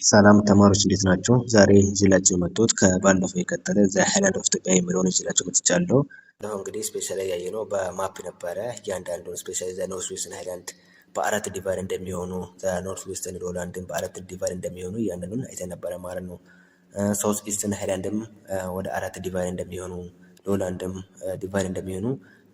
ሰላም ተማሪዎች እንዴት ናቸው? ዛሬ ይዤላችሁ የመጣሁት ከባለፈው የቀጠለ ዘ ሃይላንድ ኦፍ ኢትዮጵያ የሚለውን ይዤላችሁ መጥቻለሁ። አሁን እንግዲህ ስፔሻሊ ያየነው በማፕ ነበረ። እያንዳንዱን ስፔሻሊ ዘ ኖርዝ ዌስተርን ሃይላንድ በአራት ዲቫይድ እንደሚሆኑ ዘ ኖርዝ ዌስተርን ሎላንድን በአራት ዲቫይድ እንደሚሆኑ እያንዳንዱን አይተን ነበረ ማለት ነው። ሳውዝ ኢስተርን ሃይላንድም ወደ አራት ዲቫይድ እንደሚሆኑ ሎላንድም ዲቫይድ እንደሚሆኑ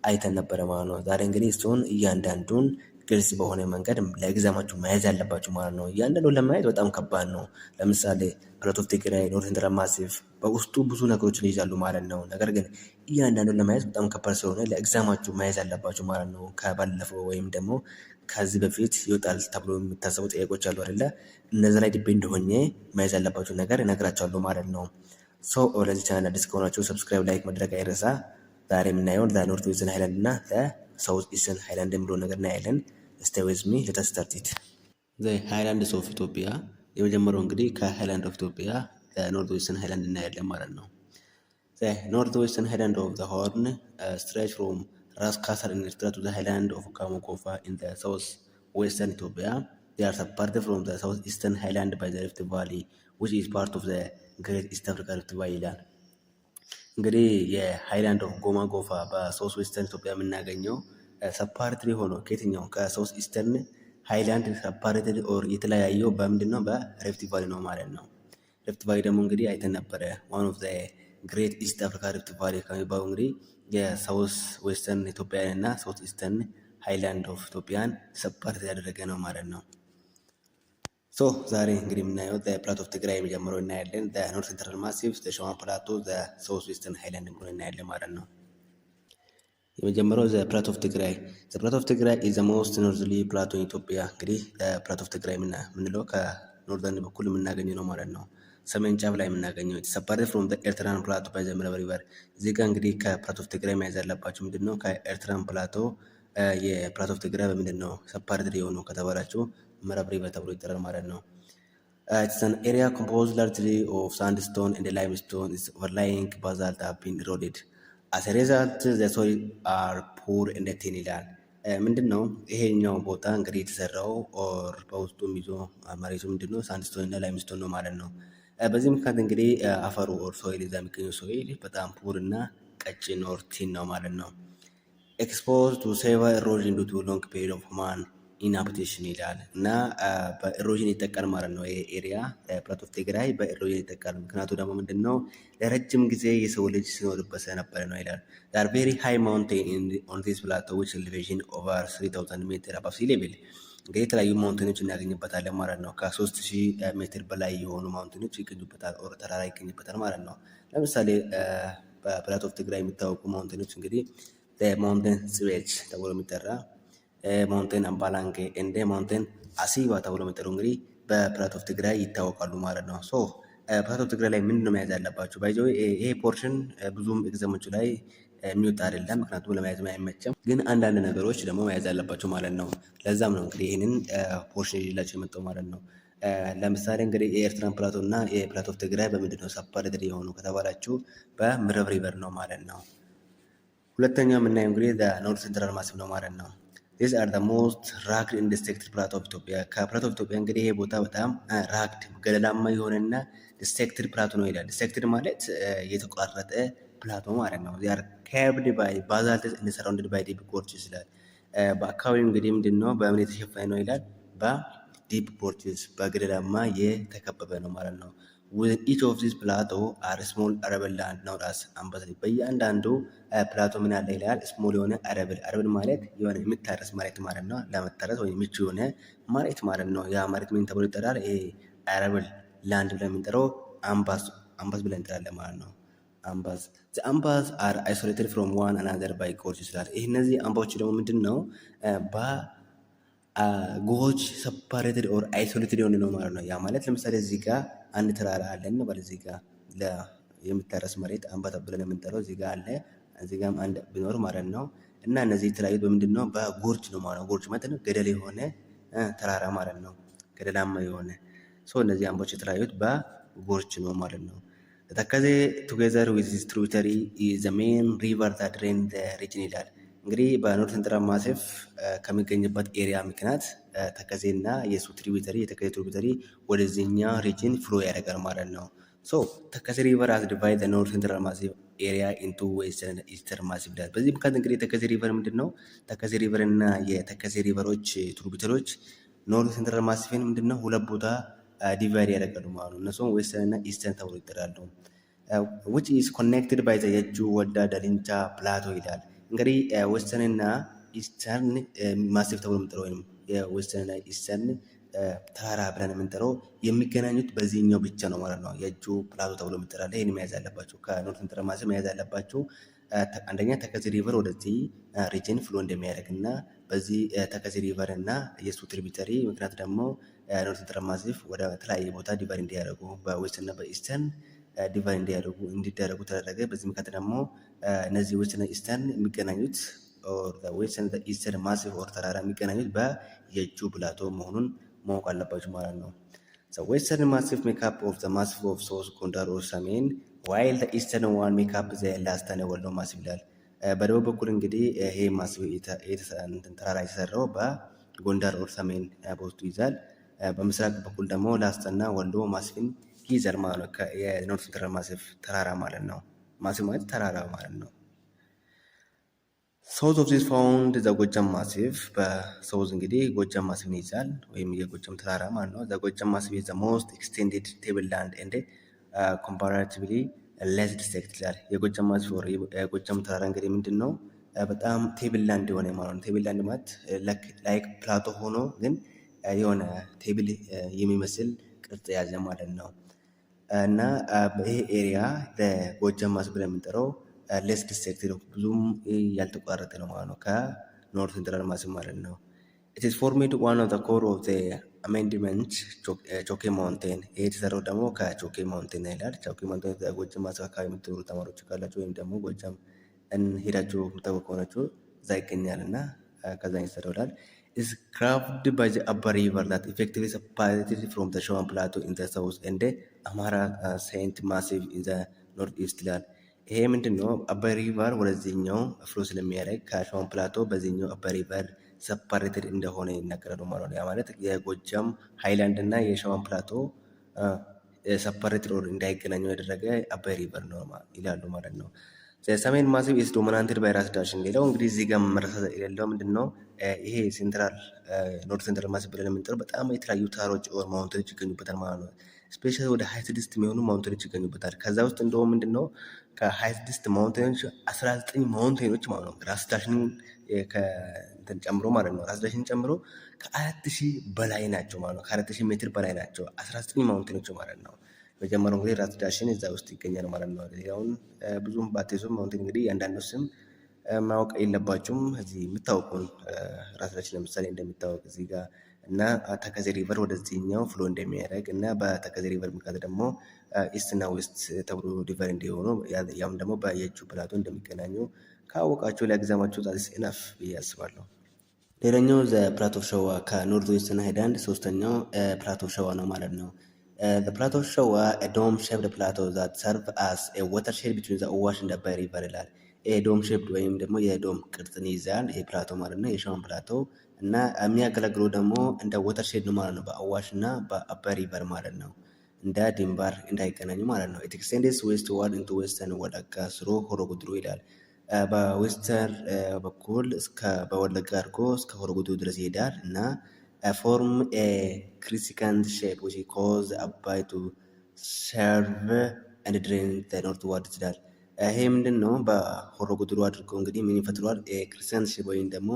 አይተን ነበረ ማለት ነው። ዛሬ እንግዲህ እሱን እያንዳንዱን ግልጽ በሆነ መንገድ ለኤግዛማችሁ መያዝ ያለባችሁ ማለት ነው። እያንዳንዱን ለማየት በጣም ከባድ ነው። ለምሳሌ ፕላቶ ኦፍ ትግራይ፣ ኖርዝ ሴንትራል ማሲቭ በውስጡ ብዙ ነገሮችን ይይዛሉ ማለት ነው። ነገር ግን እያንዳንዱን ለማየት በጣም ከባድ ስለሆነ ለኤግዛማችሁ መያዝ ያለባችሁ ማለት ነው። ከባለፈው ወይም ደግሞ ከዚህ በፊት ይወጣል ተብሎ የሚታሰቡ ጥያቄዎች አሉ አይደለ? እነዚ ላይ ዲፔንድ ሆኜ መያዝ ያለባችሁ ነገር እነግራችኋለሁ ማለት ነው። ሶ ለዚህ ቻናል አዲስ ከሆናችሁ ሰብስክራይብ፣ ላይክ ማድረግ አይረሳ። ዛሬ የምናየውን ኖርዝ ዌስተርን ሃይላንድ እና ሳውዝ ኢስተርን ሃይላንድ የሚለውን ነገር እናያለን። Stay with me, let us start it. The Highlands of Ethiopia የመጀመሪያው እንግዲህ ከሃይላንድ ኦፍ ኢትዮጵያ ኖርዝ ዌስተርን ሃይላንድ እናያለን ማለት ነው። The North Western Highland of the Horn stretch from Ras Kassar in Eritrea to the Highland of Kamo Kofa in the southwestern Ethiopia. They are separated from the southeastern highland by the Rift Valley, which is part of the Great East Africa Rift Valley ይላል። እንግዲህ የሃይላንድ ኦፍ ጎማ ጎፋ በሳውዝ ዌስተርን ኢትዮጵያ የምናገኘው ሰፓሬትድ ሆኖ ከየትኛው ከሳውዝ ኢስተርን ሃይላንድ ሰፓሬትድ ኦር የተለያየው በምንድን ነው? በሪፍት ቫሊ ነው ማለት ነው። ሪፍት ቫሊ ደግሞ እንግዲህ አይተን ነበረ። ዋን ኦፍ ዘ ግሬት ኢስት አፍሪካ ሪፍት ቫሊ ከሚባሉ እንግዲህ የሳውዝ ዌስተርን ኢትዮጵያን እና ሳውዝ ኢስተርን ሃይላንድ ኦፍ ኢትዮጵያን ሰፓሬት ያደረገ ነው ማለት ነው። ሶ ዛሬ እንግዲህ የምናየው ፕላቶ ኦፍ ትግራይ የሚጀምረው እናያለን። ኖርዝ ሴንትራል ማሲቭ፣ ሸዋ ፕላቶ፣ ሳውዝ ዌስተርን ሃይላንድ ብሎ እናያለን ማለት ነው። የመጀመሪያው ዘ ፕላቶ ኦፍ ትግራይ። ዘ ፕላቶ ኦፍ ትግራይ ኢዝ ዘ ሞስት ኖርዝሊ ፕላቶ ኢን ኢትዮጵያ። እንግዲህ ፕላቶ ኦፍ ትግራይ የምንለው ከኖርዘርን በኩል የምናገኘው ነው ማለት ነው። ሰሜን ጫፍ ላይ የምናገኘው ሰፓሬት ፍሮም ዘ ኤርትራን ፕላቶ ባይ ዘ ምዕራብ ሪቨር። እዚህ ጋር እንግዲህ ከፕላቶ ኦፍ ትግራይ መያዝ ያለባችሁ ምንድን ነው? ከኤርትራን ፕላቶ የፕላቶ ኦፍ ትግራይ በምንድን ነው ሰፓሬትድ የሆኑ ከተባላችሁ ምዕራብ ሪቨር ተብሎ ይጠራል ማለት ነው። It's an area composed largely of sandstone and limestone. Its overlying basalt have been eroded. As a result, the soil are poor and thin ይላል። ምንድን ነው ይሄኛው ቦታ እንግዲህ የተሰራው ኦር በውስጡ ይዞ መሬቱ ምንድን ነው? ሳንድስቶን እና ላይምስቶን ነው ማለት ነው። በዚህ ምክንያት እንግዲህ አፈሩ ኦር ሶይል እዛ የሚገኘው ሶይል በጣም ፑር እና ቀጭን ኦር ቲን ነው ማለት ነው። ኤክስፖዝ ቱ ሴቨር ኢሮዥን ዱ ቱ ሎንግ ፔሪድ ኦፍ ሁማን ኢንሃቢቴሽን ይላል እና በኢሮዥን ይጠቃል ማለት ነው። ይሄ ኤሪያ ፕላቶ ኦፍ ትግራይ በኢሮዥን ይጠቃል። ምክንያቱ ደግሞ ምንድን ነው? ለረጅም ጊዜ የሰው ልጅ ሲኖርበት ስለነበረ ነው ይላል። ዳር ቬሪ ሃይ ማውንቴን ኦን ዚስ ፕላቶ ዊች ኤሌቬሽን ኦቨር 3000 ሜትር አባቭ ሲ ሌቭል። እንግዲህ የተለያዩ ማውንቴኖች እናገኝበታለን ማለት ነው። ከ3000 ሜትር በላይ የሆኑ ማውንቴኖች ይገኙበታል፣ ኦር ተራራ ይገኝበታል ማለት ነው። ለምሳሌ በፕላቶ ኦፍ ትግራይ የሚታወቁ ማውንቴኖች እንግዲህ ማውንቴን ጽቤች ተብሎ የሚጠራ ማውንቴን አምባላንጌ እንደ ማውንቴን አሲባ ተብሎ የሚጠሩ እንግዲህ በፕላቶ ኦፍ ትግራይ ይታወቃሉ ማለት ነው። ሶ ፕላቶ ኦፍ ትግራይ ላይ ምንድን ነው መያዝ ያለባችሁ? ባይ ዘ ዌይ ይሄ ፖርሽን ብዙም ኤግዛሞቹ ላይ የሚወጣ አይደለም፣ ምክንያቱም ለመያዝ አይመቸም። ግን አንዳንድ ነገሮች ደግሞ መያዝ ያለባችሁ ማለት ነው። ለዛም ነው እንግዲህ ይህንን ፖርሽን ይዤላችሁ የመጣው ማለት ነው። ለምሳሌ እንግዲህ የኤርትራን ፕላቶ እና የፕላቶ ኦፍ ትግራይ በምንድን ነው ሰፓሬትድ የሆኑ ከተባላችሁ በምዕራብ ሪቨር ነው ማለት ነው። ሁለተኛው የምናየው እንግዲህ ኖርዝ ሴንትራል ማሲቭ ነው ማለት ነው። These are the most rugged and distracted plateau of Ethiopia. ከፕላቶ ኦፍ ኢትዮጵያ እንግዲህ ይሄ ቦታ በጣም ራግድ ገደላማ የሆነና ዲስትራክትድ ፕላቶ ነው ይላል። ዲስትራክትድ ማለት የተቆራረጠ ፕላቶ ማለት ነው። they are carved by basalt and surrounded by deep gorges ይላል። በአካባቢው እንግዲህ ምንድን ነው በምን የተሸፈነ ነው ይላል? በዲፕ ጎርጅስ በገደላማ የተከበበ ነው ማለት ነው። Within each of these plateau are small arable land known as አምባሰል። በእያንዳንዱ ፕላቶ ምን አለ ይላል? ስሞል የሆነ አረብል ማለት የሆነ የሚታረስ መሬት ማለት ነው። ለመታረስ ወይም ምቹ የሆነ መሬት ማለት ነው። ያ መሬት ምን ተብሎ ይጠራል? ይሄ አረብል ላንድ ብለን የምንጠራው አምባስ ብለን እንጠራለን ማለት ነው። አምባስ the ambas are isolated from one another by gorges ይላል። ይህ እነዚህ አምባዎች ደግሞ ምንድን ነው ጎጅ ሰፓሬትድ ኦር አይሶሌትድ የሆነ ነው ማለት ነው። ያ ማለት ለምሳሌ እዚህ ጋር አንድ ተራራ አለ እንበል። እዚህ ጋር የሚታረስ መሬት አምባ ብለን የምንጠራው እዚህ ጋር አለ፣ እዚህ ጋርም አንድ ቢኖር ማለት ነው። እና እነዚህ የተለያዩት በምንድን ነው? በጎርጅ ነው ማለት ነው። ጎርጅ ማለት ነው ገደል የሆነ ተራራ ማለት ነው፣ ገደላማ የሆነ እነዚህ አምባዎች የተለያዩት በጎርጅ ነው ማለት ነው። ተከዜ ቱጌዘር ዊዝ ዚስ ትሪቢዩተሪ ኢዝ ዘ ሜን ሪቨር ዛት ድሬን ዘ ሪጅን ይላል። እንግዲህ በኖርዝ ሴንትራል ማሲፍ ከሚገኝበት ኤሪያ ምክንያት ተከዜና የሱ ትሪቢተሪ የተከዜ ትሪቢተሪ ወደዚህኛ ሪጅን ፍሎ ያደርጋል ማለት ነው። ሶ ተከዜ ሪቨር አስ ዲቫይድ ኖርዝ ሴንትራል ማሲፍ ኤሪያ ኢንቱ ዌስተርን ኢስተርን ማሲፍ ይላል። በዚህ ምክንያት እንግዲህ የተከዜ ሪቨር ምንድን ነው? ተከዜ ሪቨር እና የተከዜ ሪቨሮች ትሪቢተሪዎች ኖርዝ ሴንትራል ማሲፍን ምንድን ነው ሁለት ቦታ ዲቫይድ ያደርጋሉ ማለት ነው። እነሱም ዌስተርን እና ኢስተርን ተብሎ ይጠራሉ። which is connected by the የጁ ወልዳ ዳልንቻ ፕላቶ ይላል። እንግዲህ ዌስተርን እና ኢስተርን ማሲፍ ተብሎ የምንጠራው ወይም የዌስተርን እና ኢስተርን ተራራ ብለን የምንጠራው የሚገናኙት በዚህኛው ብቻ ነው ማለት ነው። የጁ ፕላቶ ተብሎ የሚጠራል። ይህን መያዝ አለባቸው። ከኖርዝ ሴንትራል ማሲፍ መያዝ አለባቸው። አንደኛ ተከዜ ሪቨር ወደዚህ ሪጅን ፍሎ እንደሚያደርግ እና በዚህ ተከዜ ሪቨር እና የሱ ትሪቢተሪ ምክንያት ደግሞ ኖርዝ ሴንትራል ማሲፍ ወደ ተለያየ ቦታ ዲቫይድ እንዲያደርጉ በዌስተርን እና በኢስተርን ዲቫይድ እንዲደረጉ ተደረገ። በዚህ ምክንያት ደግሞ እነዚህ ዌስተርን እና ኢስተርን የሚገናኙት ዌስተርን ኢስተርን ማሲፍ ኦር ተራራ የሚገናኙት በየጁ ፕላቶ መሆኑን ማወቅ አለባችሁ ማለት ነው። ዌስተርን ማሲፍ ሜካፕ ኦፍ ዘ ማሲፍ ኦፍ ሶስ ጎንደር ኦር ሰሜን ዋይል ዘ ኢስተርን ዋን ሜካፕ ዘ ላስታነ ወሎ ማሲፍ ይላል። በደቡብ በኩል እንግዲህ ይሄ ማሲፍ ተራራ የተሰራው በጎንደር ኦር ሰሜን በውስጡ ይዛል። በምስራቅ በኩል ደግሞ ላስታና ወሎ ማሲፍን ይይዛል ማለት ነው። የኖርዝ ሴንትራል ማሲፍ ተራራ ማለት ነው። ማሲፍ ማለት ተራራ ማለት ነው። ሳውዝ ኦፍ ዚስ ፋውንድ ዘ ጎጃም ማሲፍ በሳውዝ እንግዲህ ጎጃም ማሲፍን ይይዛል ወይም የጎጃም ተራራ ማለት ነው። ዘ ጎጃም ማሲፍ ኢዝ ዘ ሞስት ኤክስቴንድድ ቴብል ላንድ ኤንድ ኮምፓራቲቭሊ ሌስ ዲስትሪክት ይላል። የጎጃም ማሲፍ የጎጃም ተራራ እንግዲህ ምንድን ነው? በጣም ቴብል ላንድ የሆነ ማለት ነው። ቴብል ላንድ ማለት ላይክ ፕላቶ ሆኖ ግን የሆነ ቴብል የሚመስል ቅርጽ የያዘ ማለት ነው። እና ይሄ ኤሪያ ለጎጃም ማሲፍ ብለን የምንጠራው ሌስ ዲስትሪክት ነው፣ ብዙም ያልተቋረጠ ነው ማለት ነው ከኖርዝ ሴንትራል ማሲፍ ማለት ነው። ኢት ኢዝ ፎርሜድ ዋን ኦፍ ዘ ኮር ኦፍ ዘ አሜንድመንት ቾኬ ማውንቴን። ይሄ የተሰራው ደግሞ ከቾኬ ማውንቴን ይላል። ቾኬ ማውንቴን ጎጃም ማሲፍ አካባቢ የምትኖሩ ተማሪዎች ካላችሁ ወይም ደግሞ ጎጃም ሄዳችሁ የምታውቁ ከሆናችሁ እዛ ይገኛል እና ከዛ የተሰራው ይላል። is carved by the Upper River that effectively separated from the Showan Plateau in the south and the Amhara Saint Massive in the northeast ይላል። ይሄ ምንድን ነው? አባይ ሪቨር ወደዚህኛው ፍሎ ስለሚያደርግ ከሸዋን ፕላቶ በዚህኛው አባይ ሪቨር ሰፓሬትድ እንደሆነ ይናገራሉ ማለት ነው። ያ ማለት የጎጃም ሃይላንድ እና የሸዋን ፕላቶ ሰፓሬትድ እንዳይገናኙ ያደረገ አባይ ሪቨር ነው ይላሉ ማለት ነው። ሰሜን ማሲፍ ኢዝ ዶሚናንትድ ባይ ራስ ዳሽን። ሌላው እንግዲህ እዚህ ጋር መረሳት የሌለው ምንድን ነው? ይሄ ሴንትራል ኖርዝ ሴንትራል ማሲፍ ብለን የምንጠራው በጣም የተለያዩ ተራሮች ኦር ማውንቴኖች ይገኙበታል ማለት ነው። ስፔሻሊ ወደ 26 የሚሆኑ ማውንቴኖች ይገኙበታል። ከዛ ውስጥ እንደውም ምንድን ነው ከ26 ማውንቴኖች 19 ማውንቴኖች ማለት ነው ራስ ዳሽንን ጨምሮ ማለት ነው። ራስ ዳሽንን ጨምሮ ከ4000 በላይ ናቸው ማለት ነው። ከ4000 ሜትር በላይ ናቸው 19 ማውንቴኖች ማለት ነው። መጀመሪያው እንግዲህ ራስ ዳሽን እዛ ውስጥ ይገኛል ማለት ነው። ሌላውን ብዙም ባትይዙም ማውንቴን እንግዲህ እያንዳንዱ ስም ማወቅ የለባችሁም። እዚህ የምታወቁን ራስ ዳሽን ለምሳሌ እንደሚታወቅ እዚህ ጋር እና ተከዜ ሪቨር ወደዚህኛው ፍሎ እንደሚያደርግ እና በተከዜ ሪቨር ምክንያት ደግሞ ኢስት እና ዌስት ተብሎ ዲቨር እንዲሆኑ ያም ደግሞ በየጁ ፕላቶ እንደሚገናኙ ካወቃችሁ ለኤግዛማችሁ ዛትስ ኢነፍ ብዬ አስባለሁ። ሌላኛው ዘ ፕላቶ ኦፍ ሸዋ ከኖርዝ ዌስት እና ሃይላንድ ሶስተኛው ፕላቶ ኦፍ ሸዋ ነው ማለት ነው። The plateau of Showa, a dome-shaped plateau that serves as a watershed between the Awash and the Abai River ይላል። ይሄ ዶም ሼፕድ ወይም ደግሞ የዶም ቅርጽን ይይዛል። ይሄ ፕላቶ ማለት ነው የሸዋን ፕላቶ እና የሚያገለግለው ደግሞ እንደ ወተርሼድ ነው ማለት ነው በአዋሽ እና በአባይ ሪቨር ማለት ነው። እንደ ድንበር እንዳይገናኙ ማለት ነው። ኢት ኤክስቴንድስ ዌስትዋርድ ኢንቱ ዌስተርን ወለጋ ስሮ ሆሮ ጉድሩ ይላል። በዌስተር በኩል እስከ በወለጋ አድርጎ እስከ ሆሮ ጉድሩ ድረስ ይሄዳል እና form a crescent shape which cause the Abai to serve and drain the northward ይላል። ይሄ ምንድን ነው? በሆሮ ጉድሩ አድርጎ እንግዲህ ምን ይፈጥረዋል? ክሪስታንት ሼፕ ወይም ደግሞ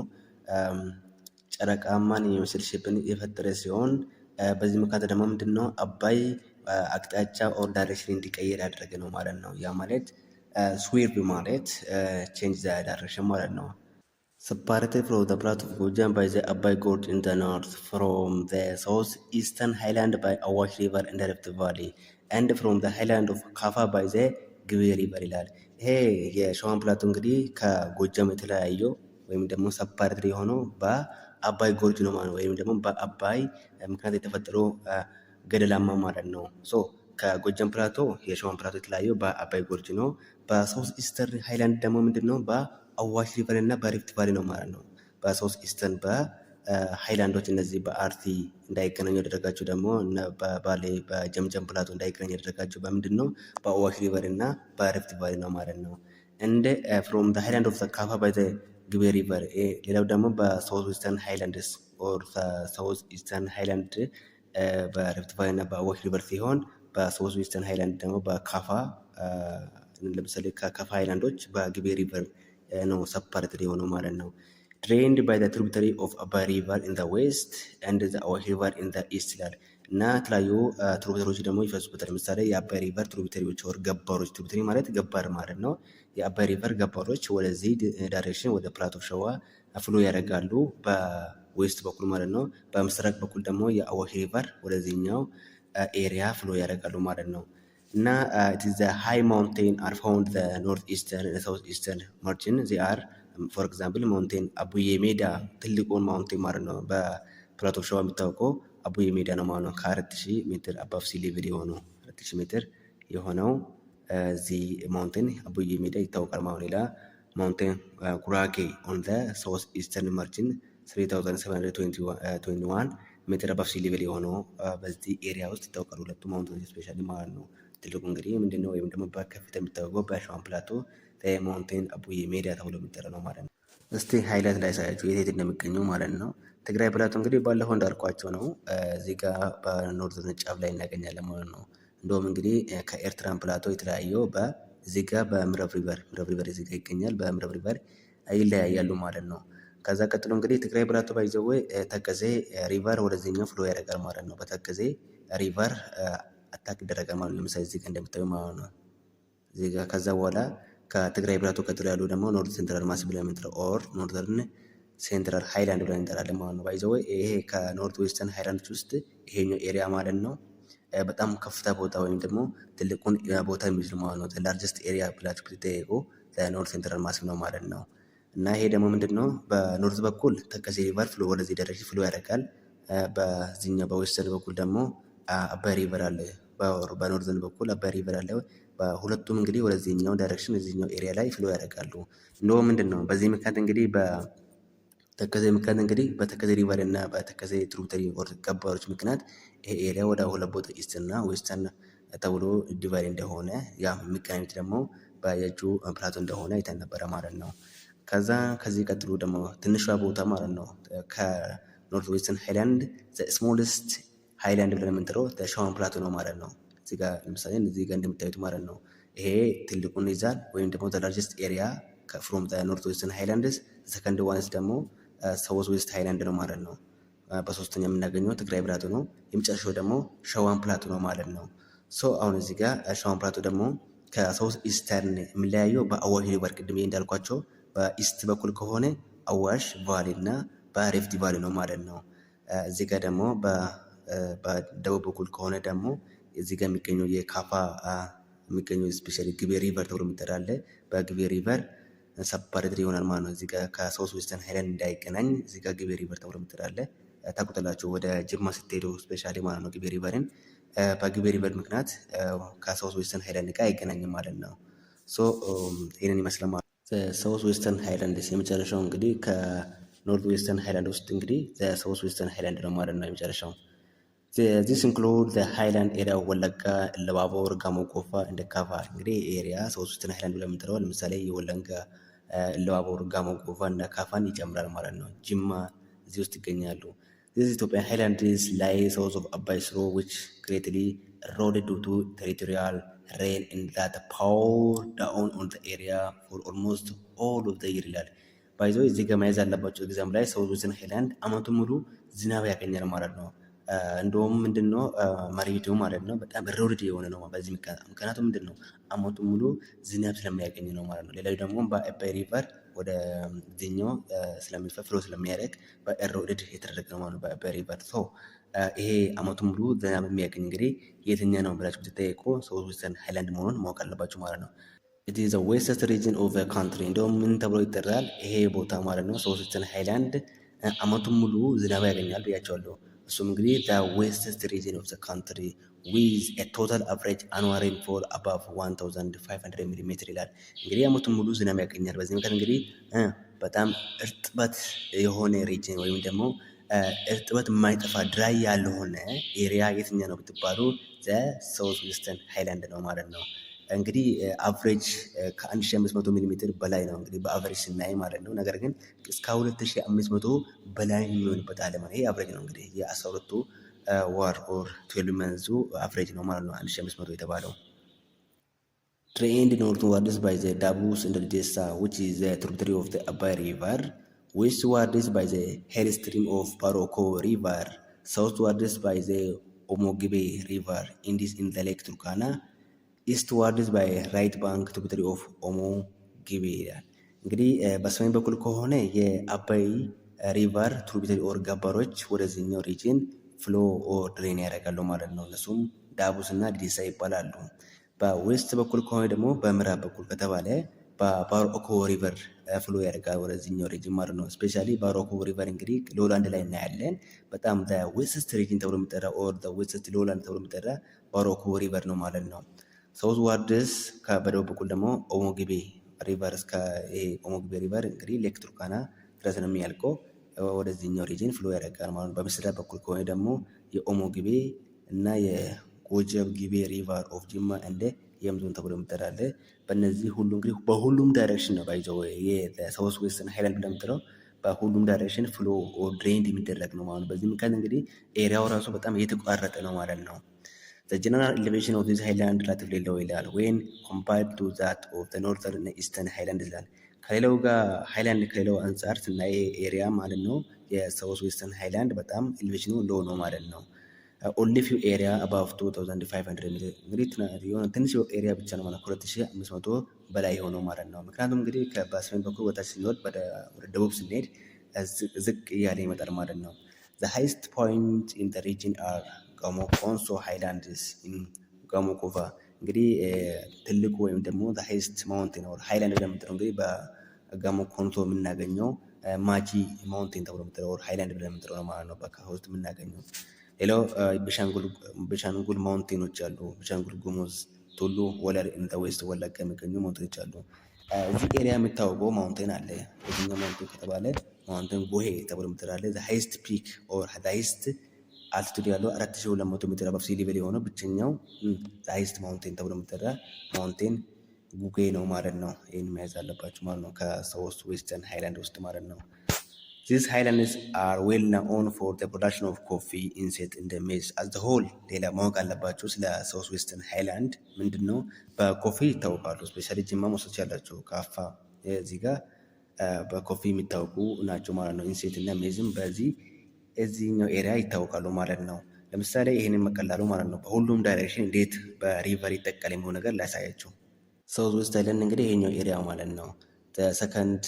ጨረቃማን የሚመስል ሼፕን የፈጠረ ሲሆን በዚህ ምክንያት ደግሞ ምንድን ነው አባይ አቅጣጫ ኦር ዳይሬክሽን እንዲቀየር ያደረገ ነው ማለት ነው። ያ ማለት ስዊርብ ማለት ቼንጅ ዘ ዳይሬክሽን ማለት ነው። separated from the plateau of Gojam by the Abai Gorge in the north, from the southeastern highland by Awash River and the Rift Valley, and from the highland of Kafa by the ግቤ ሪቨር ይላል። ይሄ የሸዋን ፕላቶ እንግዲህ ከጎጃም የተለያየው ወይም ደግሞ ሰፓሬትድ የሆነው በአባይ ጎርጅ ነው ማለት ነው። ወይም ደግሞ በአባይ ምክንያት የተፈጠረው ገደላማ ማለት ነው። ሶ ከጎጃም ፕላቶ የሸዋን ፕላቶ የተለያየው በአባይ ጎርጅ ነው። በሳውዝ ኢስተርን ሃይላንድ ደግሞ ምንድን ነው በአዋሽ ሪቨር እና በሪፍት ቫሊ ነው ማለት ነው። በሳውዝ ኢስተርን በሃይላንዶች እነዚህ በአርሲ እንዳይገናኙ ያደረጋቸው ደግሞ በባሌ በጀምጀም ፕላቶ እንዳይገናኙ ያደረጋቸው በምንድን ነው? በአዋሽ ሪቨር እና በሪፍት ቫሊ ነው ማለት ነው። እንደ ፍሮም ዘ ሃይላንድ ኦፍ ዘ ካፋ ባይ ዘ ግቤ ሪቨር። ሌላው ደግሞ በሳውዝ ኢስተርን ሃይላንድስ ኦር ሳውዝ ኢስተርን ሃይላንድ በሪፍት ቫሊ እና በአዋሽ ሪቨር ሲሆን በሳውዝ ኢስተርን ሃይላንድ ደግሞ በካፋ ለምሳሌ ከካፋ ሃይላንዶች በግቤ ሪቨር ነው ሰፓሬትድ የሆነው ማለት ነው። ድሬንድ ባይ ዘ ትሪቢዩተሪ ኦፍ አባይ ሪቨር ኢን ዘ ዌስት ኤንድ ዘ አዋሽ ሪቨር ኢን ዘ ኢስት ይላል እና የተለያዩ ትሪቢዩተሪዎች ደግሞ ይፈሱበታል። ለምሳሌ የአባይ ሪቨር ትሪቢዩተሪዎች ወር ገባሮች፣ ትሪቢዩተሪ ማለት ገባር ማለት ነው። የአባይ ሪቨር ገባሮች ወደዚህ ዳይሬክሽን ወደ ፕላቶ ኦፍ ሸዋ ፍሎ ያደርጋሉ በዌስት በኩል ማለት ነው። በምስራቅ በኩል ደግሞ የአዋሽ ሪቨር ወደዚህኛው ኤሪያ ፍሎ ያደርጋሉ ማለት ነው። እና it is the high mountain are found the northeastern and southeastern margin they are for example ማውንቴን አቡዬ ሜዳ ትልቁን ማውንቴን ማለት ነው። በፕላቶ ኦፍ ሸዋ የሚታወቀው አቡዬ ሜዳ ነው ማለት ነው። ከ4000 ሜትር አባቭ ሲ ሌቭል የሆነው 4000 ሜትር የሆነው እዚህ ማውንቴን አቡዬ ሜዳ ይታወቃል ማለት ነው። ሌላ ማውንቴን ጉራጌ ኦን ዘ ሳውዝ ኢስተርን ማርጂን 3721 ሜትር አባቭ ሲ ሌቭል የሆነው በዚህ ኤሪያ ውስጥ ይታወቃሉ ሁለቱ ማውንቴኖች ስፔሻሊ ማለት ነው። ትልቁ እንግዲህ ምንድነው ወይም ደግሞ በከፍታ የሚታወቀው በሸዋን ፕላቶ ማውንቴን አቡዬ ሜዳ ተብሎ የሚጠራ ነው ማለት ነው። እስቲ ሃይላይት ላይ ሳያችሁ የት እንደሚገኙ ማለት ነው። ትግራይ ፕላቶ እንግዲህ ባለፈው እንዳልኳቸው ነው። እዚህ ጋር በኖርዘርን ጫፍ ላይ እናገኛለን ማለት ነው። እንደውም እንግዲህ ከኤርትራን ፕላቶ የተለያየው በዚህ ጋር በምዕራብ ሪቨር እዚህ ጋር ይገኛል። በምዕራብ ሪቨር ይለያያሉ ማለት ነው። ከዛ ቀጥሎ እንግዲህ ትግራይ ፕላቶ ባይዘው ተከዜ ሪቨር ወደዚህኛው ፍሎ ያደርጋል ማለት ነው። በተከዜ ሪቨር አታክ ይደረጋል ማለት ነው። ለምሳሌ እዚህ ጋር እንደምታዩ ማለት ነው። እዚህ ጋር ከዛ በኋላ ከትግራይ ፕላቶ ቀጥሎ ያሉ ደግሞ ኖርዝ ሴንትራል ማስ ብለን የምንጠራው ኦር ኖርዘርን ሴንትራል ሃይላንድ ብለን እንጠራለን ማለት ነው። ባይዘው ይሄ ከኖርት ዌስተርን ሃይላንዶች ውስጥ ይሄኛው ኤሪያ ማለት ነው በጣም ከፍታ ቦታ ወይም ደግሞ ትልቁን ቦታ የሚይዝ ማለት ነው። ላርጀስት ኤሪያ ብላችሁ ብትጠይቁ ኖርት ሴንትራል ማስ ነው ማለት ነው። እና ይሄ ደግሞ ምንድነው በኖርዝ በኩል ተከዜ ሪቨር ፍሎ ወደዚህ ዳይሬክሽን ፍሎ ያደርጋል። በዚህኛው በዌስተርን በኩል ደግሞ አባይ ሪቨር አለ። በኖርዘርን በኩል አባይ ሪቨር አለ። በሁለቱም እንግዲህ ወደዚህኛው ዳይሬክሽን እዚህኛው ኤሪያ ላይ ፍሎ ያደርጋሉ። እንደውም ምንድነው በዚህ ምክንያት እንግዲህ በተከዜ ምክንያት እንግዲህ በተከዜ ሪቨር እና በተከዜ ትሪቢዩተሪ ገባሮች ምክንያት ይሄ ኤሪያ ወደ ሁለት ቦታ ኢስት እና ዌስተርን ተብሎ ዲቫይድ እንደሆነ ያ የሚገናኙት ደግሞ በየጁ ፕላቶ እንደሆነ አይተን ነበረ ማለት ነው። ከዛ ከዚህ ቀጥሎ ደግሞ ትንሿ ቦታ ማለት ነው ከኖርት ዌስተርን ሃይላንድ ስሞለስት ሃይላንድ ብለን የምንጠራው ሸዋን ፕላቶ ነው ማለት ነው። እዚህ ጋር ለምሳሌ እዚህ ጋር እንደምታዩት ማለት ነው ይሄ ትልቁን ይዛል ወይም ደግሞ ዘ ላርጀስት ኤሪያ ፍሮም ዘ ኖርት ዌስተርን ሃይላንድስ ሰከንድ ዋንስ ደግሞ ሳውዝ ዌስት ሃይላንድ ነው ማለት ነው። በሶስተኛ የምናገኘው ትግራይ ፕላቶ ነው። የመጨረሻው ደግሞ ሸዋን ፕላቶ ነው ማለት ነው። ሶ አሁን እዚህ ጋር ሸዋን ፕላቶ ደግሞ ከሳውዝ ኢስተርን የሚለያየው በአዋሽ ሪቨር ቅድም እንዳልኳቸው በኢስት በኩል ከሆነ አዋሽ ቫሊ እና በሪፍት ቫሊ ነው ማለት ነው። እዚህ ጋር ደግሞ በደቡብ በኩል ከሆነ ደግሞ እዚህ ጋር የሚገኘው የካፋ የሚገኘው ስፔሻሊ ግቤ ሪቨር ተብሎ የሚጠራ አለ። በግቤ ሪቨር ሰፓሬትድ ይሆናል ማለት ነው። እዚህ ጋር ከሳውዝ ዌስተርን ሃይላንድ እንዳይገናኝ እዚህ ጋር ግቤ ሪቨር ተብሎ የሚጠራ አለ። ታውቁታላችሁ ወደ ጅማ ስትሄዱ ስፔሻሊ ማለት ነው። ግቤ ሪቨርን በግቤ ሪቨር ምክንያት ከሳውዝ ዌስተርን ሃይላንድ ጋር አይገናኝም ማለት ነው። ሶ ይህንን ይመስላል ማለት ነው። ሳውዝ ዌስተርን ሃይላንድስ የመጨረሻው እንግዲህ ከኖርት ዌስተርን ሃይላንድ ውስጥ እንግዲህ ሳውዝ ዌስተርን ሃይላንድ ነው ማለት ነው የመጨረሻው። ዚስ ኢንክሉድ ዘ ሃይላንድ ኤሪያ ወለጋ፣ ኢሉባቦር፣ ጋሞ ጎፋ እንደ ካፋ እንግዲህ ኤሪያ ሳውዝ ዌስተርን ሃይላንድ ብለን የምንጠራው ለምሳሌ የወለጋ፣ ኢሉባቦር፣ ጋሞ ጎፋ እና ካፋን ይጨምራል ማለት ነው። ጅማ እዚህ ውስጥ ይገኛሉ። ዚስ ኢትዮጵያን ሃይላንድስ ላይ ሳውዝ ኦፍ አባይ ስሮ ዊች ግሬትሊ eroded due to territorial rain and that poured down on the area for almost all of the year ይላል። ባይዞ እዚህ ጋር መያዝ ያለባቸው ኤግዛም ላይ ሳውዝ ዌስተርን ሃይላንድ አመቱን ሙሉ ዝናብ ያገኛል ማለት ነው። እንደውም ምንድነው መሬቱ ማለት ነው በጣም ኢሮድድ የሆነ ነው በዚህ ምክንያቱም ምንድነው አመቱን ሙሉ ዝናብ ስለሚያገኝ ነው ማለት ነው። ሌላው ደግሞ በአባይ ሪቨር ወደ ዚህኛው ስለሚፈፍሎ ስለሚያደርግ በኢሮድድ የተደረገ ነው ማለት ነው በአባይ ሪቨር። ሶ ይሄ አመቱን ሙሉ ዝናብ የሚያገኝ እንግዲህ የትኛው ነው ብላችሁ ብትጠይቁ ሳውዝ ዌስተርን ሃይላንድ መሆኑን ማወቅ አለባችሁ ማለት ነው። ኢት ኢዝ ዘ ዌስተስት ሪጅን ኦፍ ዘ ካንትሪ እንደውም ምን ተብሎ ይጠራል ይሄ ቦታ ማለት ነው። ሳውዝ ዌስተርን ሃይላንድ አመቱን ሙሉ ዝናብ ያገኛል ብያቸዋለሁ። እሱም እንግዲህ ዌስተስት ሪጅን ኦፍ ዘ ካንትሪ ዊዝ ቶታል አቨሬጅ አኑዋል ሬንፎል አባቭ 1500 ሚሊሜትር ይላል። እንግዲህ ዓመቱን ሙሉ ዝናብ ያገኛል። በዚህ ምክንያት እንግዲህ በጣም እርጥበት የሆነ ሪጅን ወይም ደግሞ እርጥበት የማይጠፋ ድራይ ያልሆነ ኤሪያ የትኛ ነው ብትባሉ ዘ ሳውዝ ዌስተርን ሃይላንድ ነው ማለት ነው። እንግዲህ አቨሬጅ ከ1500 ሚሊ ሜትር በላይ ነው እንግዲህ በአቨሬጅ ስናይ ማለት ነው። ነገር ግን እስከ 2500 በላይ የሚሆንበት አለ ማለት ይሄ አቨሬጅ ነው። እንግዲህ የ12ቱ ወር ኦር 12 መንዙ አቨሬጅ ነው ማለት ነው 1500 የተባለው። Drained northwards by the Dabus and the Desa, which is the tributary of the Abai River, westwards by the head stream of Paroko River, southwards by the Omogibe River, in the Lake Turkana, eastwards by right bank tributary of Omogibe ይላል። እንግዲህ በሰሜን በኩል ከሆነ የአባይ ሪቨር ትሪቢዩተሪ ኦር ገባሮች ወደዚህኛው ሪጅን ፍሎ ኦር ድሬን ያደርጋሉ ማለት ነው። እነሱም ዳቡስ እና ዲሳ ይባላሉ። በዌስት በኩል ከሆነ ደግሞ በምዕራብ በኩል ከተባለ በባሮኮ ሪቨር ፍሎ ያደርጋል ወደዚህኛው ሪጅን ማለት ነው። ስፔሻሊ ባሮኮ ሪቨር እንግዲህ ሎላንድ ላይ እናያለን። በጣም ዌስትስት ሪጅን ተብሎ የሚጠራ ኦር ዌስትስት ሎላንድ ተብሎ የሚጠራ ባሮኮ ሪቨር ነው ማለት ነው። ሳውዝ ዋርድስ በደቡብ በኩል ደግሞ ኦሞጊቤ ሪቨር እስከ ኦሞጊቤ ሪቨር እንግዲህ ሌክ ቱርካና ድረስ ነው የሚያልቀው ወደዚህኛው ሪጅን ፍሎ ያደርጋል ማለት ነው። በምስራቅ በኩል ከሆነ ደግሞ የኦሞጊቤ እና የጎጀብ ጊቤ ሪቨር ኦፍ ጅማ እንደ የምዞን ተብሎ የሚጠራለ። በእነዚህ ሁሉ እንግዲህ በሁሉም ዳይሬክሽን ነው ባይዘው የሳውዝ ዌስተርን ሃይላንድ እንደምትለው በሁሉም ዳይሬክሽን ፍሎ ኦር ድሬንድ የሚደረግ ነው ማለት ነው። በዚህ ምክንያት እንግዲህ ኤሪያው ራሱ በጣም እየተቋረጠ ነው ማለት ነው። The general elevation of this highland relatively low ይላል when compared to that of the northern and eastern highland ይላል። ከሌላው ጋር ሃይላንድ ከሌላው አንጻር ስናይ ኤሪያ ማለት ነው የሳውዝ ዌስተርን ሃይላንድ በጣም ኤሌቬሽኑ ሎ ነው ማለት ነው። ኦንሊ ፊው ኤሪያ አባቭ 2500 ሜትር እንግዲህ የሆነ ትንሽ ኤሪያ ብቻ ነው ማለት 2500 በላይ የሆነው ማለት ነው። ምክንያቱም እንግዲህ በሰሜን በኩል ወታች ስንወድ ወደ ደቡብ ስንሄድ ዝቅ እያለ ይመጣል ማለት ነው። The highest point in the region are ጋሞ ኮንሶ ሃይላንድስ ኢን ጋሞ ኮቫ እንግዲህ ትልቁ ወይም ደግሞ the highest mountain or ሃይላንድ እንደምትለው እንግዲህ በጋሞ ኮንሶ የምናገኘው ማጂ ማውንቴን ተብሎ የምትለው ሃይላንድ ብለን የምንጠራው ነው ማለት ነው። በካፋ ውስጥ የምናገኘው ሌላው ቤሻንጉል ማውንቴኖች አሉ። ቤሻንጉል ጉሙዝ፣ ቱሉ፣ ወለር እንደ ዌስት ወለጋ የሚገኙ ማውንቴኖች አሉ። እዚህ ኤሪያ የሚታወቀው ማውንቴን አለ። የትኛው ማውንቴን ከተባለ ማውንቴን ጎሄ ተብሎ የምትጠራለ the highest peak or the highest አልቲቱድ ያለው 4200 ሜትር አባቭ ሲ ሌቨል የሆነው ብቸኛው ሃይስት ማውንቴን ተብሎ የሚጠራ ማውንቴን ጉጌ ነው ማለት ነው። ይህን መያዝ አለባችሁ ማለት ነው ከሳውዝ ዌስተርን ሃይላንድ ውስጥ ማለት ነው። These highlands are well known for the production of coffee, inset and maize as the whole። ሌላ ማወቅ አለባችሁ ስለ ሳውዝ ዌስተርን ሃይላንድ ምንድነው? በኮፊ ይታወቃሉ። ስፔሻሊ ጅማ መውሰድ ያላችሁ ካፋ እዚህ ጋር በኮፊ የሚታወቁ ናቸው ማለት ነው። ኢንሴት እና ሜዝም እዚህኛው ኤሪያ ይታወቃሉ ማለት ነው። ለምሳሌ ይህንን መቀላሉ ማለት ነው በሁሉም ዳይሬክሽን እንዴት በሪቨር ይጠቃል የሚሆን ነገር ላሳያችሁ። ሳውዝ ዌስት ሃይላንድ እንግዲህ ይሄኛው ኤሪያ ማለት ነው ሰከንድ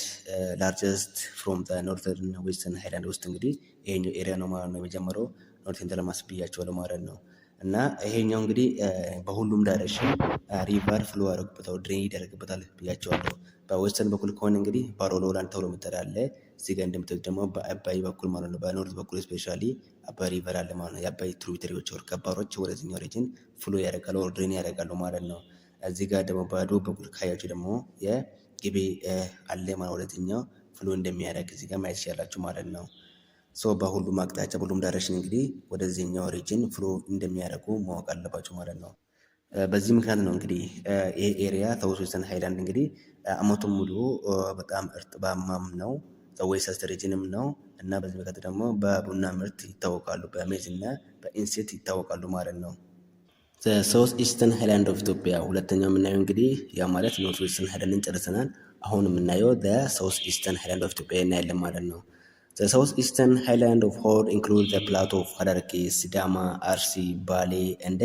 ላርጀስት ፍሮም ኖርዘርን ዌስተርን ሃይላንድ ውስጥ እንግዲህ ይሄኛው ኤሪያ ነው ማለት ነው። የመጀመሪያው ኖርቴን ተለማስ ብያቸዋለሁ ማለት ነው። እና ይሄኛው እንግዲህ በሁሉም ዳይሬክሽን ሪቨር ፍሎ ያደርግበታል ድሬን ይደረግበታል ብያቸዋለሁ። በዌስተርን በኩል ከሆነ እንግዲህ ባሮ ሎላንድ ተብሎ የምትጠራለ እዚህ ጋር እንደምታዩት ደግሞ በአባይ በኩል ማለት ነው። በኖርዝ በኩል ስፔሻሊ አባይ ሪቨር አለ ማለት ነው። የአባይ ትሪቢዩተሪዎች ወር ገባሮች ወደዚህኛው ሪጅን ፍሎ ያደርጋሉ ወር ድሬን ያደርጋሉ ማለት ነው። እዚህ ጋር ደግሞ በደቡብ በኩል ካያችሁ ደግሞ የጊቤ አለ ማለት ወደዚህኛው ፍሎ እንደሚያደርግ እዚህ ጋር ማየት ይችላላችሁ ማለት ነው። ሶ በሁሉም አቅጣጫ በሁሉም ዳይሬክሽን እንግዲህ ወደዚህኛው ሪጅን ፍሎ እንደሚያደርጉ ማወቅ አለባችሁ ማለት ነው። በዚህ ምክንያት ነው እንግዲህ ይሄ ኤሪያ ሳውዝ ዌስተርን ሃይላንድ እንግዲህ አመቱን ሙሉ በጣም እርጥባማም ነው ዌስተስት ሪጅንም ነው እና በዚህ ምክንያት ደግሞ በቡና ምርት ይታወቃሉ፣ በሜዝ እና በኢንሴት ይታወቃሉ ማለት ነው። ሳውዝ ኢስተርን ሃይላንድ ኦፍ ኢትዮጵያ ሁለተኛው የምናየው እንግዲህ ያ ማለት ኖርዝ ዌስተርን ሃይላንድን ጨርሰናል። አሁን የምናየው ሳውዝ ኢስተርን ሃይላንድ ኦፍ ኢትዮጵያ እናያለን ማለት ነው። ሳውዝ ኢስተርን ሃይላንድ ኦፍ ሆል ኢንክሉድ ፕላቶ ኦፍ ሀረርጌ፣ ሲዳማ፣ አርሲ፣ ባሌ እንደ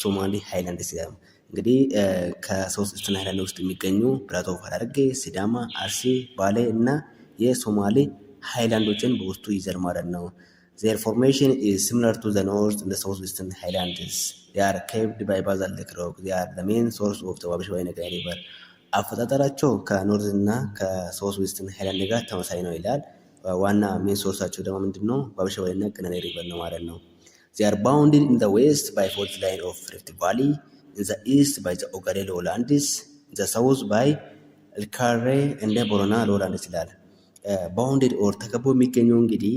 ሶማሌ ሃይላንድ ሲዳማ እንግዲህ ከሳውዝ ኢስተርን ሃይላንድ ውስጥ የሚገኙ ፕላቶ ኦፍ ሀረርጌ፣ ሲዳማ፣ አርሲ፣ ባሌ እና የሶማሌ ሃይላንዶችን በውስጡ ይዘል ማለት ነው። Their formation is similar to the north and the southwestern highlands. They are capped by basaltic rock. They are the main source of the ዋበሽ ወይነ river. አፈጣጠራቸው ከኖርዝ እና ከሳውዝ ዌስተርን ሃይላንድ ጋር ተመሳሳይ ነው ይላል። ዋና ሜን ሶርሳቸው ደግሞ ምንድን ነው? በአበሸወሌ እና ቀነኔ ሪቨር ነው ማለት ነው። They are bounded in the west by fault line of Rift Valley, in the east by the Ogaden lowlands, in the south by ኤልካሬ እንደ ቦረና ሎላንድስ ይላል። ባውንድድ ኦር ተከቦ የሚገኘው እንግዲህ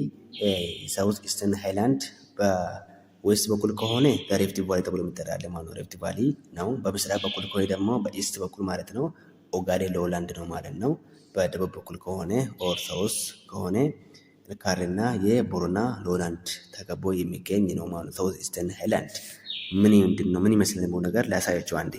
ሳውዝ ኢስተርን ሃይላንድ በዌስት በኩል ከሆነ ሪፍት ቫሊ ተብሎ የሚጠራል ማለት ነው። ሪፍት ቫሊ ነው። በምስራቅ በኩል ከሆነ ደግሞ በኢስት በኩል ማለት ነው ኦጋዴን ሎላንድ ነው ማለት ነው። በደቡብ በኩል ከሆነ ኦር ሳውዝ ከሆነ ኤልካሬና የቦረና ሎላንድ ተከቦ የሚገኝ ነው ማለት ነው። ሳውዝ ኢስተርን ሃይላንድ ምን ይመስላል የሚለው ነገር ላሳያቸው አንዴ።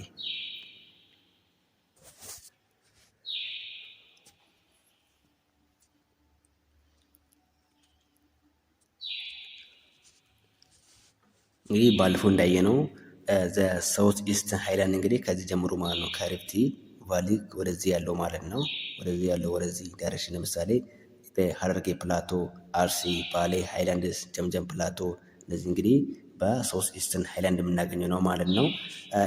እንግዲህ ባለፈው እንዳየነው ሳውት ኢስት ሃይላንድ እንግዲህ ከዚህ ጀምሮ ማለት ነው ከሪፍቲ ቫሊ ወደዚህ ያለው ማለት ነው። ወደዚህ ዳይሬክሽን ለምሳሌ ሀረርጌ ፕላቶ፣ አርሲ፣ ባሌ ሃይላንድስ፣ ጀምጀም ፕላቶ እነዚህ እንግዲህ በሳውት ኢስተርን ሃይላንድ የምናገኘው ነው ማለት ነው።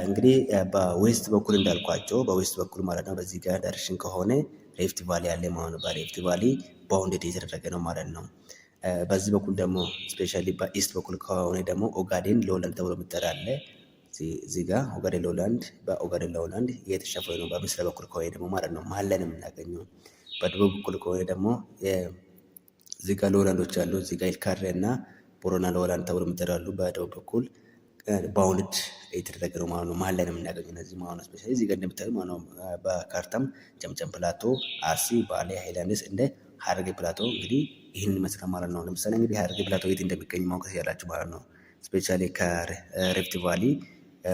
እንግዲህ በዌስት በኩል እንዳልኳቸው በዌስት በኩል ማለት ነው በዚህ ጋር ዳይሬክሽን ከሆነ ሪፍት ቫሊ ያለ ማለት ነው። በሪፍት ቫሊ ባውንድድ የተደረገ ነው ማለት ነው። በዚህ በኩል ደግሞ ስፔሻሊ በኢስት በኩል ከሆነ ደግሞ ኦጋዴን ሎላንድ ተብሎ የሚጠራ አለ። እዚህ ጋር ኦጋዴን ሎላንድ በኦጋዴን ሎላንድ እየተሸፈነ ነው። በምስራቅ በኩል ከሆነ ደግሞ ማለት ነው መሀል ላይ ነው የምናገኘው። በደቡብ በኩል ከሆነ ደግሞ እዚህ ጋር ሎላንዶች አሉ። እዚህ ጋር ኤልካሬ እና ቦረና ሎላንድ ተብሎ የሚጠራሉ። በደቡብ በኩል ባውንድ የተደረገ ነው ማለት ነው። መሀል ላይ ነው የምናገኘው እነዚህ ማለት ነው። ስፔሻሊ እዚህ ጋር እንደምታዩ ማለት ነው በካርታም ጀምጀም ፕላቶ፣ አርሲ፣ ባሌ ሃይላንድስ እንደ ሀረርጌ ፕላቶ እንግዲህ ይህን ይመስላል ማለት ነው። ለምሳሌ እንግዲህ ሀረርጌ ፕላቶ የት እንደሚገኝ ማወቅ ያላችሁ ማለት ነው። ስፔሻሊ ከሪፍት ቫሊ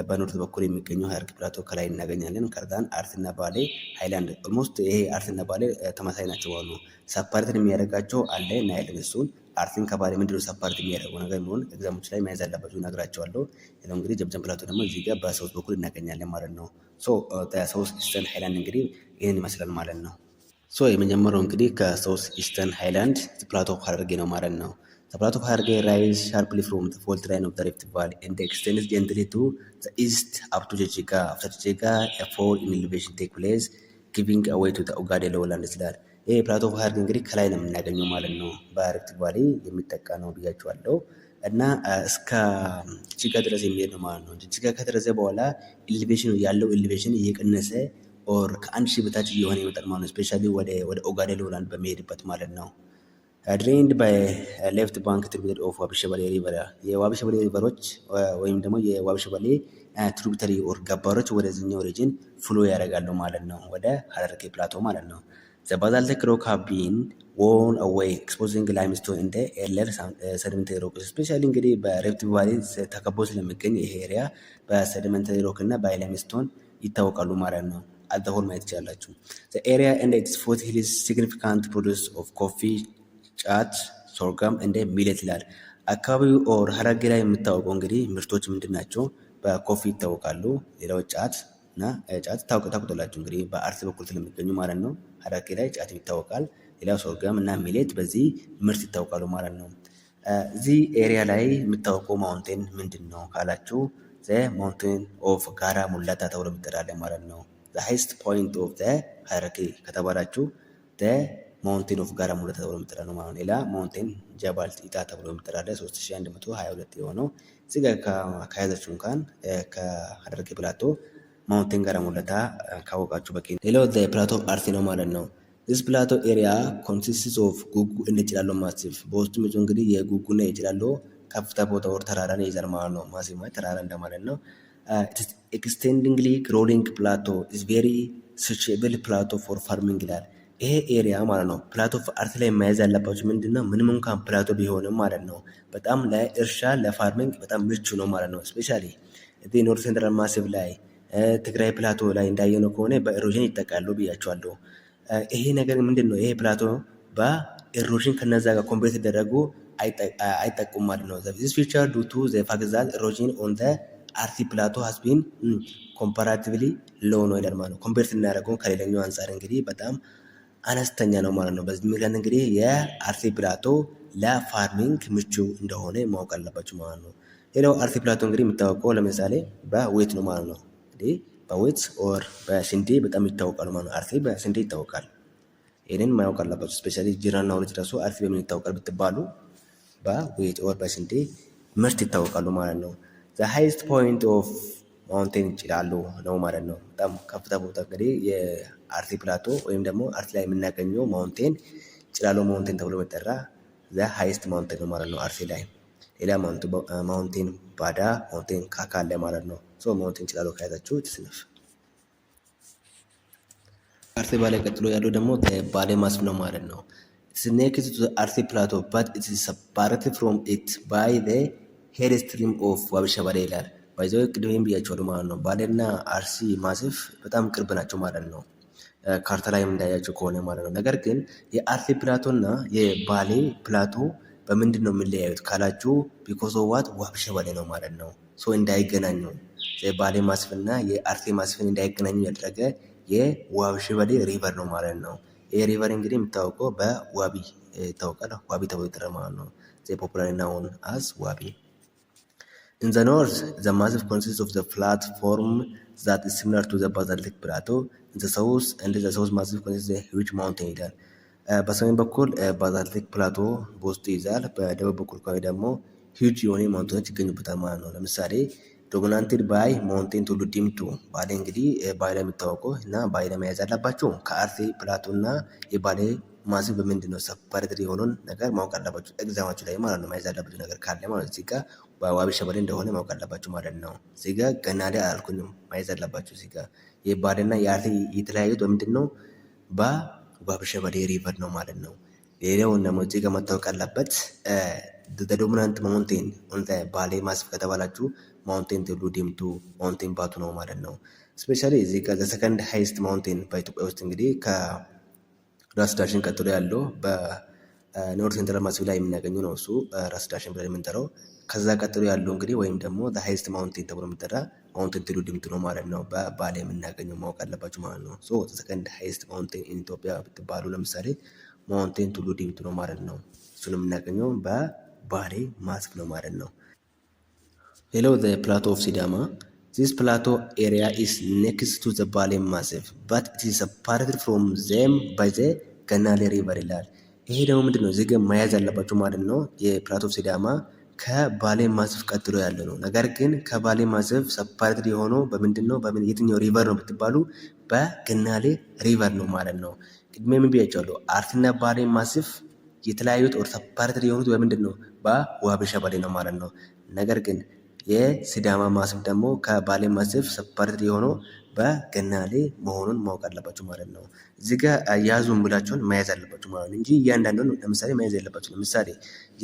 በኖርት በኩል የሚገኘው ሀረርጌ ፕላቶ ከላይ እናገኛለን። ከዛን አርሲና ባሌ ሃይላንድ ኦልሞስት ይሄ አርሲና ባሌ ተመሳሳይ ናቸው ማለት ነው። ሰፓሬትን የሚያደርጋቸው አለ እናያለን እሱን። አርሲን ከባሌ ምንድነው ሰፓሬት የሚያደርገው ነገር የሚሆን ኤግዛሞች ላይ መያዝ አለባቸው እነግራቸዋለሁ። ሌላው እንግዲህ ጀምጀም ፕላቶ ደግሞ እዚህ ጋር በሳውት በኩል እናገኛለን ማለት ነው። ሳውት ኢስተርን ሃይላንድ እንግዲህ ይህን ይመስላል ማለት ነው። የመጀመሪያው እንግዲህ ከሳውት ኢስተርን ሃይላንድ ፕላቶ ኦፍ ሀረርጌ ነው ማለት ነው። ፕላቶ ኦፍ ሀረርጌ ራይዝ ሻርፕሊ ፍሮም ዘ ፎልት ላይን ኦፍ ዘ ሪፍት ቫሊ ኤንድ ኤክስቴንድስ ጀንትሊ ቱ ዘ ኢስት አፕ ቱ ጅጅጋ። አፍተር ጅጅጋ ኤ ፎል ኢን ኤሌቬሽን ቴክ ፕሌስ ጊቪንግ አዌይ ቱ ዘ ኦጋዴን ሎውላንድ ይላል። ይሄ ፕላቶ ኦፍ ሀረርጌ እንግዲህ ከላይ ነው የምናገኘው ማለት ነው። በሪፍት ቫሊ የሚጠቃ ነው ብያቸዋለሁ። እና እስከ ጅጅጋ ድረስ የሚሄድ ነው ማለት ነው። ጅጅጋ ከደረሰ በኋላ ያለው ኤሌቬሽን እየቀነሰ ኦር ከአንድ ሺህ በታች እየሆነ ይመጣል ማለት ነው። ስፔሻሊ ወደ ኦጋዴን ሎውላንድ በሚሄድበት ማለት ነው። ድሬንድ ባይ ሌፍት ባንክ ትሪቢዩተሪ ኦፍ ዋቢሸበሌ ሪቨር። የዋቢሸበሌ ሪቨሮች ወይም ደግሞ የዋቢሸበሌ ትሪቢዩተሪ ኦር ገባሮች ወደዚህኛው ሪጅን ፍሎ ያደርጋሉ ማለት ነው፣ ወደ ሀረርጌ ፕላቶ ማለት ነው። ዘ ባዛልቲክ ሮክ ሃቭ ቢን ዎርን አዌይ ኤክስፖዚንግ ላይምስቶን እንደ ኤርለር ሰዲመንታሪ ሮክ። ስፔሻሊ እንግዲህ በሪፍት ቫሊ ተከቦ ስለሚገኝ ይሄ ኤሪያ በሰዲመንታሪ ሮክ እና በላይምስቶን ይታወቃሉ ማለት ነው። አልተሆን ማየት ይችላላችሁ። ኤሪያ ኤንድ ኢትስ ፉት ሂልስ ሲግኒፊካንት ፕሮዲውስ ኦፍ ኮፊ፣ ጫት፣ ሶርጋም እንደ ሚሌት ይላል። አካባቢው ኦር ሀረርጌ ላይ የምታወቀው እንግዲህ ምርቶች ምንድን ናቸው? በኮፊ ይታወቃሉ። ሌላው ጫት እና ጫት ታውቁታላችሁ እንግዲህ በአርሲ በኩል ስለሚገኙ ማለት ነው። ሀረርጌ ላይ ጫት ይታወቃል። ሌላው ሶርጋም እና ሚሌት በዚህ ምርት ይታወቃሉ ማለት ነው። እዚህ ኤሪያ ላይ የምታወቀው ማውንቴን ምንድን ነው ካላችሁ ዘ ማውንቴን ኦፍ ጋራ ሙላታ ተብሎ የሚጠራል ማለት ነው። ዘ ሃይስት ፖይንት ኦፍ ዘ ሀረርጌ ከተባላችሁ ዘ ማውንቴን ኦፍ ጋራ ሙላታ ተብሎ የሚጠራ ነው ማለት ነው። ሌላ ማውንቴን ጀባል ጢጣ ተብሎ የሚጠራ 3122 የሆነው እዚህ ጋር ከያዛችሁ እንኳን ከሀረርጌ ፕላቶ ማውንቴን ጋራ ሙላታ ካወቃችሁ በቂ። ሌላው ዘ ፕላቶ ኦፍ አርሲ ነው ማለት ነው። ዚስ ፕላቶ ኤሪያ ኮንሲስትስ ኦፍ ጉጉ እንደ ጭላሎ ማሲፍ። በውስጡ ምጭ እንግዲህ የጉጉና የጭላሎ ከፍታ ቦታ ወር ተራራን ይይዛል ማለት ነው። ማሲፍ ማለት ተራራ እንደማለት ነው። ኤክስቴንዲንግሊ ሮሊንግ ፕላቶ ኢዝ ቬሪ ሱቴብል ፕላቶ ፎር ፋርሚንግ ይላል። ይሄ ኤሪያ ማለት ነው ፕላቶ ኦፍ አርሲ ላይ መያዝ ያለባቸው ምንድነው? ምንም እንኳን ፕላቶ ቢሆንም ማለት ነው በጣም ለእርሻ ለፋርሚንግ በጣም ምቹ ነው ማለት ነው። ስፔሻሊ እዚህ ኖርት ሴንትራል ማሲፍ ላይ ትግራይ ፕላቶ ላይ እንዳየነው ከሆነ በኤሮዥን ይጠቃሉ ብያቸዋለሁ። ይሄ ነገር ምንድን ነው? ይሄ ፕላቶ በኤሮዥን ከነዛ ጋር ኮምፔር ሲደረጉ አይጠቁም ማለት ነው። ዚስ ፊቸር ዱ ቱ ዘ ፋክት ዛት ኤሮዥን ኦን ዘ አርሲ ፕላቶ ሃዝ ቢን ኮምፓራቲቭሊ ሎው ነው ይላል ማለት ነው። ኮምፔር ስናደርገው ከሌላኛው አንጻር እንግዲህ በጣም አነስተኛ ነው ማለት ነው። በዚህ ምክንያት እንግዲህ የአርሲ ፕላቶ ለፋርሚንግ ምቹ እንደሆነ ማወቅ አለባችሁ ማለት ነው። ሌላው አርሲ ፕላቶ እንግዲህ የሚታወቀው ለምሳሌ በዌት ነው ማለት ነው። እንግዲህ በዌት ኦር በስንዴ በጣም ይታወቃል ማለት ነው። አርሲ በስንዴ ይታወቃል። ይህንን ማወቅ አለባችሁ። ስፔሻሊ ጅራና ወሊድ ራሱ አርሲ በምን ይታወቃል ብትባሉ በወይጭ ወር በስንዴ ምርት ይታወቃሉ ማለት ነው። ዘ ሃይስት ፖይንት ኦፍ ማውንቴን ጭላሎ ነው ማለት ነው። በጣም ከፍታ ቦታ እንግዲህ የአርሲ ፕላቶ ወይም ደግሞ አርሲ ላይ የምናገኘው ማውንቴን ጭላሎ ማውንቴን ተብሎ የሚጠራ ዘ ሃይስት ማውንቴን ነው ማለት ነው አርሲ ላይ። ሌላ ማውንቴን ባዳ ማውንቴን ካካ አለ ማለት ነው። ሶ ማውንቴን ጭላሎ ካያዛችሁ ትስነፍ። አርሲ ባሌ ቀጥሎ ያለው ደግሞ ባሌ ማስፍ ነው ማለት ነው። It's next to the Arsi Plateau, but it is separated from it by the headstream of ዋቢ ሸበሌ ይላል። ባይዘው ቅድም ብያቸዋለሁ ማለት ነው። ባሌና አርሲ ማስፍ በጣም ቅርብ ናቸው ማለት ነው። ካርታ ላይ እንዳያቸው ከሆነ ማለት ነው። ነገር ግን የአርሲ ፕላቶ እና የባሌ ፕላቶ በምንድን ነው የሚለያዩት ካላችሁ ቢኮዝ ኦፍ ዋት ዋቢ ሸበሌ ነው ማለት ነው። ሶ እንዳይገናኙ የባሌ ማስፍና የአርሲ ማስፍን እንዳይገናኙ ያደረገ የዋቢ ሸበሌ ሪቨር ነው ማለት ነው። ይህ ሪቨር እንግዲህ የሚታወቀው በዋቢ ይታወቃል። ዋቢ ተብሎ ይጠራል ማለት ነው። ፖፑላር ናውን አስ ዋቢ። In the north, the massif consists of the flat form that is similar to the basaltic plateau. In the south, and the south massif consists of a huge mountain ይላል። በሰሜን በኩል ባዛልቲክ ፕላቶ በውስጡ ይዛል። በደቡብ በኩል ከሆነ ደግሞ ሂውጅ የሆኑ ማውንቴኖች ይገኙበታል ማለት ነው። ለምሳሌ ዶሚናንትድ ባይ ማውንቴን ቱሉ ዲምቱ ባሌ እንግዲህ ባሌ ላይ የሚታወቀው እና ባሌ ላይ መያዝ አለባቸው። ከአርሲ ፕላቶ እና የባሌ ማስፍ በምንድን ነው ሰፓሬትድ የሆነውን ነገር ማወቅ አለባቸው። ኤግዛማችሁ ላይ ማለት ነው መያዝ አለባቸው ነገር ካለ ማለት እዚህ ጋር በዋቢ ሸበሌ እንደሆነ ማወቅ አለባቸው ማለት ነው። እዚህ ጋር ገናሌ አላልኩኝም መያዝ አለባቸው። እዚህ ጋር የባሌና የአርሲ የተለያዩት በምንድን ነው በዋቢ ሸበሌ ሪቨር ነው ማለት ነው። ሌላውን ደግሞ እዚህ ጋር መታወቅ አለበት ዶሚናንት ማውንቴን ባሌ ማስፍ ከተባላችሁ ማውንቴን ቱሉ ዲምቱ ማውንቴን ባቱ ነው ማለት ነው። ስፔሻሊ እዚህ ጋር ሰከንድ ሃይስት ማውንቴን በኢትዮጵያ ውስጥ እንግዲህ ከራስ ዳሽን ቀጥሎ ያለው በኖርት ሴንትራል ማሲፍ ላይ የምናገኘው ነው። እሱ ራስ ዳሽን ብለን የምንጠራው። ከዛ ቀጥሎ ያለው እንግዲህ ወይም ደግሞ ሃይስት ማውንቴን ተብሎ የሚጠራ ማውንቴን ቱሉ ዲምቱ ነው ማለት ነው። በባሌ የምናገኘው ማወቅ አለባችሁ ማለት ነው። ሶ ሰከንድ ሃይስት ማውንቴን ኢትዮጵያ ብትባሉ ለምሳሌ ማውንቴን ቱሉ ዲምቱ ነው ማለት ነው። እሱን የምናገኘው በባሌ ማስፍ ነው ማለት ነው። ሌላው the plateau of Sidama. This plateau area is next to the Bale Massif, but it is separated from them by the ገናሌ ሪቨር ይላል። ይሄ ደግሞ ምንድን ነው እዚህ ጋር መያዝ ያለባችሁ ማለት ነው። የፕላቶ ኦፍ ሲዳማ ከባሌ ማስፍ ቀጥሎ ያለ ነው። ነገር ግን ከባሌ ማስፍ ሰፓሬትድ የሆነው በምንድን ነው የትኛው ሪቨር ነው ብትባሉ በገናሌ ሪቨር ነው ማለት ነው። ቅድሜ ምን ብያቸዋለሁ? አርሲና ባሌ ማስፍ የተለያዩት ኦር ሰፓሬትድ የሆኑት በምንድን ነው በዋቢ ሸበሌ ነው ማለት ነው። ነገር ግን የሲዳማ ማስፍ ደግሞ ከባሌ ማስፍ ሰፓሬትድ የሆነው በገናሌ መሆኑን ማወቅ አለባችሁ ማለት ነው። እዚህ ጋር ያዙን ብላችሁን መያዝ አለባችሁ ማለት ነው እንጂ እያንዳንዱን ለምሳሌ መያዝ ያለባችሁ ለምሳሌ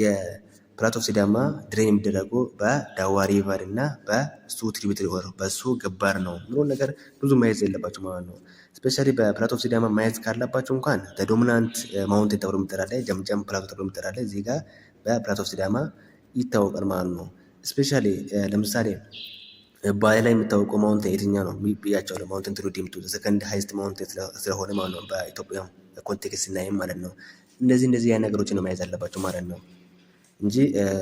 የፕላቶ ኦፍ ሲዳማ ድሬን የሚደረገው በዳዋ ሪቨር እና በሱ ትሪቢዩተሪ ወር በሱ ገባር ነው ምንም ነገር ብዙ መያዝ የለባችሁ ማለት ነው። ስፔሻሊ በፕላቶ ኦፍ ሲዳማ መያዝ ካለባችሁ እንኳን ዶሚናንት ማውንቴን ተብሎ የሚጠራለ ጀምጀም ፕላቶ ተብሎ የሚጠራለ እዚህ ጋር በፕላቶ ኦፍ ሲዳማ ይታወቃል ማለት ነው። ስፔሻሊ ለምሳሌ ባሌ ላይ የሚታወቀው ማውንቴን የትኛው ነው ብያቸዋለሁ። ማውንቴን ቱሉ ዲምቱ ሰከንድ ሃይስት ማውንቴን ስለሆነ ማለት ነው። በኢትዮጵያ ኮንቴክስት ስናይም ማለት ነው። እንደዚህ ያን ነገሮችን ነው መያዝ አለባቸው ማለት ነው እንጂ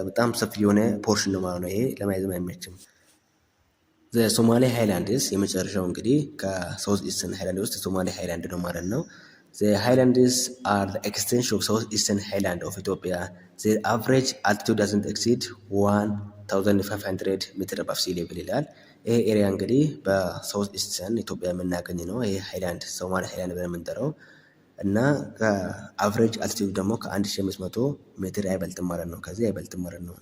በጣም ሰፊ የሆነ ፖርሽን ነው ማለት ነው። ይሄ ለማየትም አይመችም። ሶማሌ ሃይላንድስ የመጨረሻው እንግዲህ ከሳውዝ ኢስተርን ሃይላንድ ውስጥ ሶማሌ ሃይላንድ ነው ማለት ነው። The highlands are the extension of southeastern highland of Ethiopia. Their average altitude doesn't exceed 1500 ሜትር above sea level ይላል። ይሄ ኤሪያ እንግዲህ በሳውዝ ኢስተርን ኢትዮጵያ የምናገኝ ነው። ይሄ ሃይላንድ ሶማሌ ሃይላንድ ብለን የምንጠራው እና ከአቨሬጅ አልቲቲዩድ ደግሞ ከ1500 ሜትር አይበልጥም ማለት ነው። ከዚህ አይበልጥም ማለት ነው።